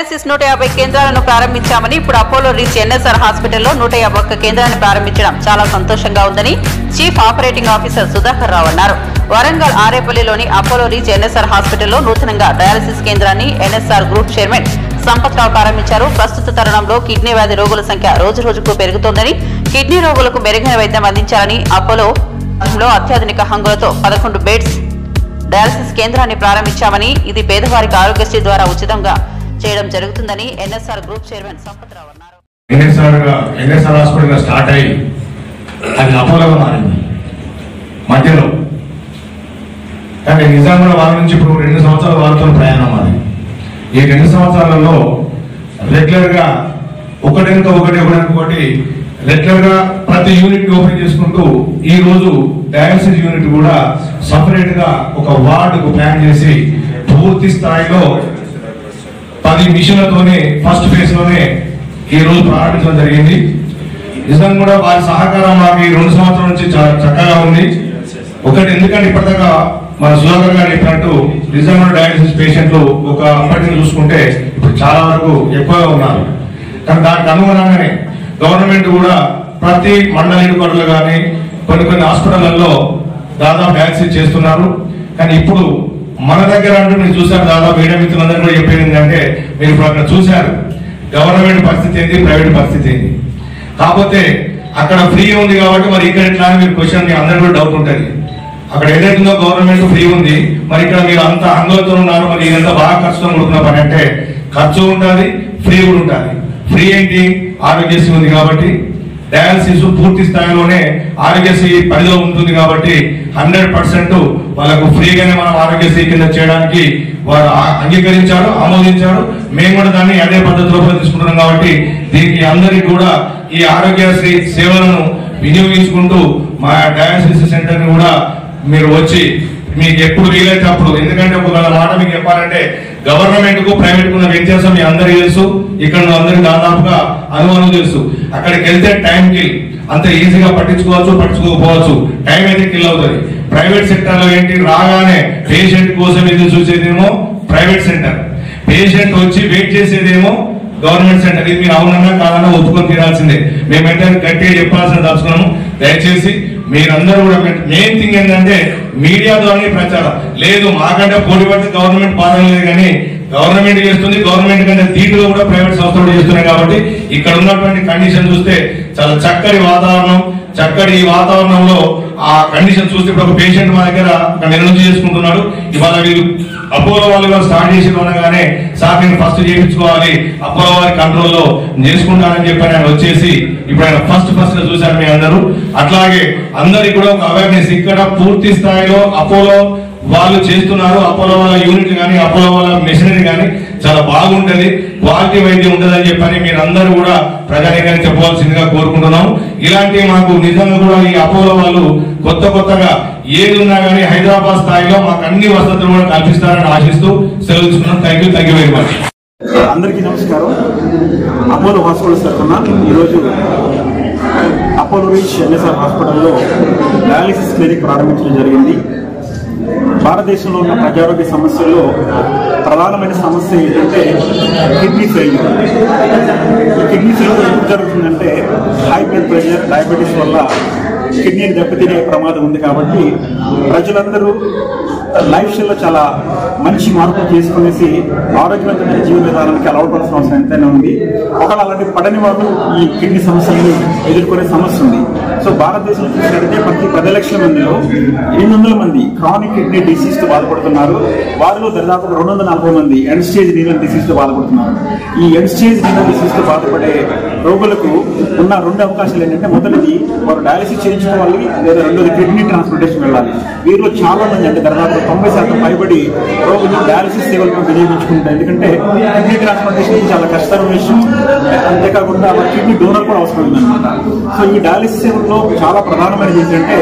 Dialysis 150 కేంద్రాలను ప్రారంభించామని ఇప్పుడు Apollo reach NSR హాస్పిటల్లో 151 కేంద్రాన్ని ప్రారంభించడం చాలా సంతోషంగా ఉందని చీఫ్ ఆపరేటింగ్ ఆఫీసర్ సుధాకర్ రావు అన్నారు. వరంగల్ ఆరేపల్లిలోని అపోలో రీచ్ ఎన్ఎస్ఆర్ హాస్పిటల్లో నూతనంగా డయాలసిస్ కేంద్రాన్ని ఎన్ఎస్ఆర్ గ్రూప్ చైర్మన్ సంపత్ రావు ప్రారంభించారు. ప్రస్తుత తరుణంలో కిడ్నీ వ్యాధి రోగుల సంఖ్య రోజురోజుకు పెరుగుతోందని, కిడ్నీ రోగులకు మెరుగైన వైద్యం అందించాలని అపోలో అత్యాధునిక హంగులతో 11 బెడ్స్ డయాలసిస్ కేంద్రాన్ని ప్రారంభించామని, ఇది పేదవారికి ఆరోగ్యశ్రీ ద్వారా ఉచితంగా చేయడం జరుగుతుందని ఎన్ఎస్ఆర్ గ్రూప్ చైర్మన్ సంపత్ రావు అన్నారు. ఎన్ఎస్ఆర్ హాస్పిటల్ స్టార్ట్ అయ్యి అది అపోలోగా మారింది మధ్యలో. కానీ నిజంగా వాళ్ళ నుంచి ఇప్పుడు 2 సంవత్సరాల వాళ్ళతో ప్రయాణం అది. ఈ 2 సంవత్సరాలలో రెగ్యులర్ గా ఒకటి రెగ్యులర్ గా ప్రతి యూనిట్ ఓపెన్ చేసుకుంటూ ఈ రోజు డయాలసిస్ యూనిట్ కూడా సపరేట్ గా ఒక వార్డుకు ప్లాన్ చేసి పూర్తి స్థాయిలో 10 మిషన్లతోనే ఫస్ట్ ఫేజ్ లోనే ఈ రోజు ప్రారంభించడం జరిగింది. నిజంగా కూడా వారి సహకారం మాకు ఈ 2 సంవత్సరాల నుంచి చాలా చక్కగా ఉంది. ఒకటి ఎందుకంటే ఇప్పటిదాకా మన సుధాకర్ గారు చెప్పినట్టు నిజంగా డయాలసిస్ పేషెంట్లు ఒక అప్పటిని చూసుకుంటే ఇప్పుడు చాలా వరకు ఎక్కువగా ఉన్నారు. కానీ దానికి అనుగుణంగానే గవర్నమెంట్ కూడా ప్రతి మండల హెడ్‌క్వార్టర్లు కానీ కొన్ని హాస్పిటళ్లలో దాదాపు డయాలసిస్ చేస్తున్నారు. కానీ ఇప్పుడు మన దగ్గర అంటూ మీరు చూసారు, దాదాపు మీడియా మిత్రులందరూ కూడా చెప్పేది ఏంటంటే మీరు ఇప్పుడు అక్కడ చూశారు గవర్నమెంట్ పరిస్థితి ఏంటి, ప్రైవేట్ పరిస్థితి ఏంటి. కాకపోతే అక్కడ ఫ్రీ ఉంది కాబట్టి మరి ఇక్కడ ఎట్లా అని మీరు క్వశ్చన్ అందరూ కూడా డౌట్ ఉంటుంది. అక్కడ ఏదైతుందో గవర్నమెంట్ ఫ్రీ ఉంది, మరి ఇక్కడ మీరు అంత హంగులతో ఉన్నారు, మరి ఇదంతా బాగా ఖర్చుతో కూడుకున్న పని అంటే ఖర్చు ఉంటుంది, ఫ్రీ కూడా ఉంటుంది. ఫ్రీ ఏంటి, ఆరోగ్యశ్రీ ఉంది కాబట్టి డయాలసిస్ పూర్తి స్థాయిలోనే ఆరోగ్యశ్రీ పరిధిలో ఉంటుంది కాబట్టి 100% వాళ్ళకు ఫ్రీగానే మనం ఆరోగ్యశ్రీ కింద చేయడానికి వారు అంగీకరించారు, ఆమోదించారు. మేము కూడా దాన్ని అదే పద్ధతిలో తీసుకుంటున్నాం కాబట్టి దీనికి అందరికీ కూడా ఈ ఆరోగ్యశ్రీ సేవలను వినియోగించుకుంటూ మా డయాలసిస్ సెంటర్ ని కూడా మీరు వచ్చి మీకు ఎప్పుడు వీలైతే అప్పుడు, ఎందుకంటే ఒక మాట మీకు చెప్పాలంటే గవర్నమెంట్ కు ప్రైవేట్ కు ఉన్న వ్యత్యాసం మీ అందరికీ తెలుసు, ఇక్కడ అందరికి దాదాపుగా అనుమానం తెలుసు. అక్కడికి వెళ్తే టైం కిల్ అంత ఈజీగా పట్టించుకోకపోవచ్చు, టైం అయితే కిల్ అవుతుంది. ప్రైవేట్ సెక్టర్ లో ఏంటి, రాగానే పేషెంట్ కోసం ఎదురు చూసేదేమో ప్రైవేట్ సెంటర్, పేషెంట్ వచ్చి వెయిట్ చేసేదేమో గవర్నమెంట్ సెంటర్. ఇది మీరు అవునన్నా కాదన్నా ఒప్పుకొని తీరాల్సిందే. మేమైతే గట్టిగా చెప్పాల్సిన దాచుకున్నాము. దయచేసి మీరందరూ కూడా మెయిన్ థింగ్ ఏంటంటే మీడియా ద్వారా ప్రచారం లేదు, మాకంటే పోటీ పడితే గవర్నమెంట్ పాలన లేదు, కానీ గవర్నమెంట్ చేస్తుంది, గవర్నమెంట్ కంటే ధీటుగా కూడా ప్రైవేట్ సంస్థలు చేస్తున్నాయి. కాబట్టి ఇక్కడ ఉన్నటువంటి కండిషన్ చూస్తే చాలా చక్కటి వాతావరణం, చక్కటి ఈ వాతావరణంలో ఆ కండిషన్ చూస్తే ఇప్పుడు ఒక పేషెంట్ మా దగ్గర నిర్ణయం చేసుకుంటున్నాడు. ఇవాళ వీళ్ళు అపోలో వాళ్ళు స్టార్ట్ చేసి అనగానే సార్ నేను ఫస్ట్ చేయించుకోవాలి, అపోలో వారి కంట్రోల్లో చేసుకుంటానని చెప్పి ఆయన వచ్చేసి ఇప్పుడు ఆయన ఫస్ట్ చూశారు మీ అందరూ. అట్లాగే అందరికి కూడా ఒక అవేర్నెస్ ఇక్కడ పూర్తి స్థాయిలో అపోలో వాళ్ళు చేస్తున్నారు. అపోలో వాళ్ళ యూనిట్ కానీ అపోలో వాళ్ళ మెషినరీ కానీ చాలా బాగుంటది, క్వాలిటీ వైద్యం ఉంటుందని చెప్పని మీరు అందరూ కూడా ప్రజానికాన్ని చెప్పవలసిందిగా కోరుకుంటున్నాం. ఇలాంటి మాకు నిజంగా కూడా ఈ అపోలో వాళ్ళు కొత్తగా ఏది ఉన్నా కానీ హైదరాబాద్ స్థాయిలో మాకు అన్ని వసతులు కూడా కల్పిస్తారని ఆశిస్తూ సెలవు తీసుకున్నాం. Thank you very much. అందరికీ నమస్కారం. అపోలో హాస్పిటల్ తరఫున ఈరోజు అపోలో రీచ్ ఎన్ఎస్ఆర్ హాస్పిటల్లో డయాలసిస్ క్లినిక్ ప్రారంభించడం జరిగింది. భారతదేశంలో ఉన్న ప్రజారోగ్య సమస్యల్లో ప్రధానమైన సమస్య ఏంటంటే కిడ్నీ ఫెయిల్యూర్. ఈ కిడ్నీ ఫెయిల్యూర్ ఎందుకు జరుగుతుందంటే హై బ్లడ్ ప్రెషర్, డయాబెటీస్ వల్ల కిడ్నీని దెబ్బతినే ప్రమాదం ఉంది. కాబట్టి ప్రజలందరూ లైఫ్ స్టైల్లో చాలా మంచి మార్పులు చేసుకునేసి ఆరోగ్యవంతమైన జీవన విధానానికి అలవాటుపడాల్సిన అవసరం ఎంతైనా ఉంది. ఒకవేళ అలాంటి పడని వాళ్ళు ఈ కిడ్నీ సమస్యలను ఎదుర్కొనే సమస్య ఉంది. సో భారతదేశంలో చూసినట్లయితే ప్రతి 10 లక్షల మందిలో 800 మంది క్రానిక్ కిడ్నీ డిసీజ్ తో బాధపడుతున్నారు. వారిలో దాదాపు 240 మంది ఎండ్ స్టేజ్ రీనల్ డిసీజ్ తో బాధపడుతున్నారు. ఈ ఎండ్ స్టేజ్ రీనల్ డిసీజ్ తో బాధపడే రోగులకు ఉన్న 2 అవకాశాలు ఏంటంటే, మొదటిది వారు డయాలసిస్ చేయించుకోవాలి, లేదా రెండోది కిడ్నీ ట్రాన్స్ప్లాంటేషన్ వెళ్ళాలి. వీరిలో చాలా మంది అంటే దాదాపు 90% పైబడి రోగులు డయాలసిస్ సేవలను వినియోగించుకుంటారు. ఎందుకంటే కిడ్నీ ట్రాన్స్ప్లాంటేషన్ చాలా కష్టమైన విషయం, అంతేకాకుండా కిడ్నీ డోనర్ కూడా అవసరం ఉందన్నమాట. సో ఈ డయాలసిస్ సేవల్లో చాలా ప్రధానమైనది ఏంటంటే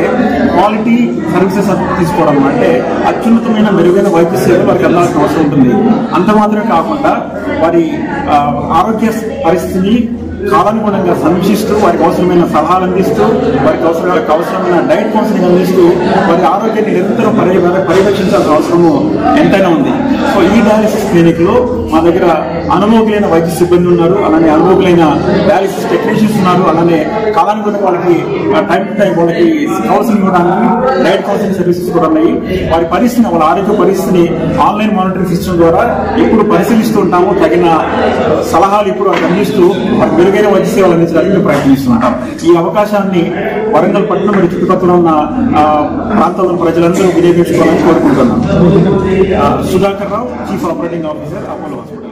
క్వాలిటీ సర్వీసెస్ తీసుకోవడం, అంటే అత్యున్నతమైన మెరుగైన వైద్య సేవలు వారికి అందాల్సిన అవసరం ఉంటుంది. అంత మాత్రమే కాకుండా వారి ఆరోగ్య పరిస్థితిని కాలానుగుణంగా సమీక్షిస్తూ వారికి అవసరమైన సలహాలు అందిస్తూ వారికి అవసరమైన డైట్ కౌన్సిలింగ్ అందిస్తూ వారి ఆరోగ్యాన్ని నిరంతరం పర్యవేక్షించాల్సిన అవసరము ఎంతైనా ఉంది. సో ఈ డయాలిసిస్ క్లినిక్ లో మా దగ్గర అనుభవకులైన వైద్య సిబ్బంది ఉన్నారు, అలానే అనుభవకులైన డయాలిసిస్ టెక్నీషియన్స్ ఉన్నారు, అలానే కాలానుగుణ వాళ్ళకి టైం టు టైం వాళ్ళకి కౌన్సిలింగ్ కూడా డైట్ కౌన్సిలింగ్ సర్వీసెస్ కూడా ఉన్నాయి. వారి పరిస్థితిని, వాళ్ళ ఆరోగ్య పరిస్థితిని ఆన్లైన్ మానిటరింగ్ సిస్టమ్ ద్వారా ఇప్పుడు పరిశీలిస్తూ ఉంటాము. తగిన సలహాలు ఇప్పుడు అందిస్తూ వారికి మెరుగైన వైద్య సేవలు అందించడానికి ప్రయత్నిస్తుంటాం. ఈ అవకాశాన్ని వరంగల్ పట్టణం మరియు చుట్టుపక్కల ఉన్న ప్రాంతాల ప్రజలందరూ వినియోగించుకోవాలని కోరుకుంటున్నాం. Sudhakar Rao, chief operating officer, Apollo hospital.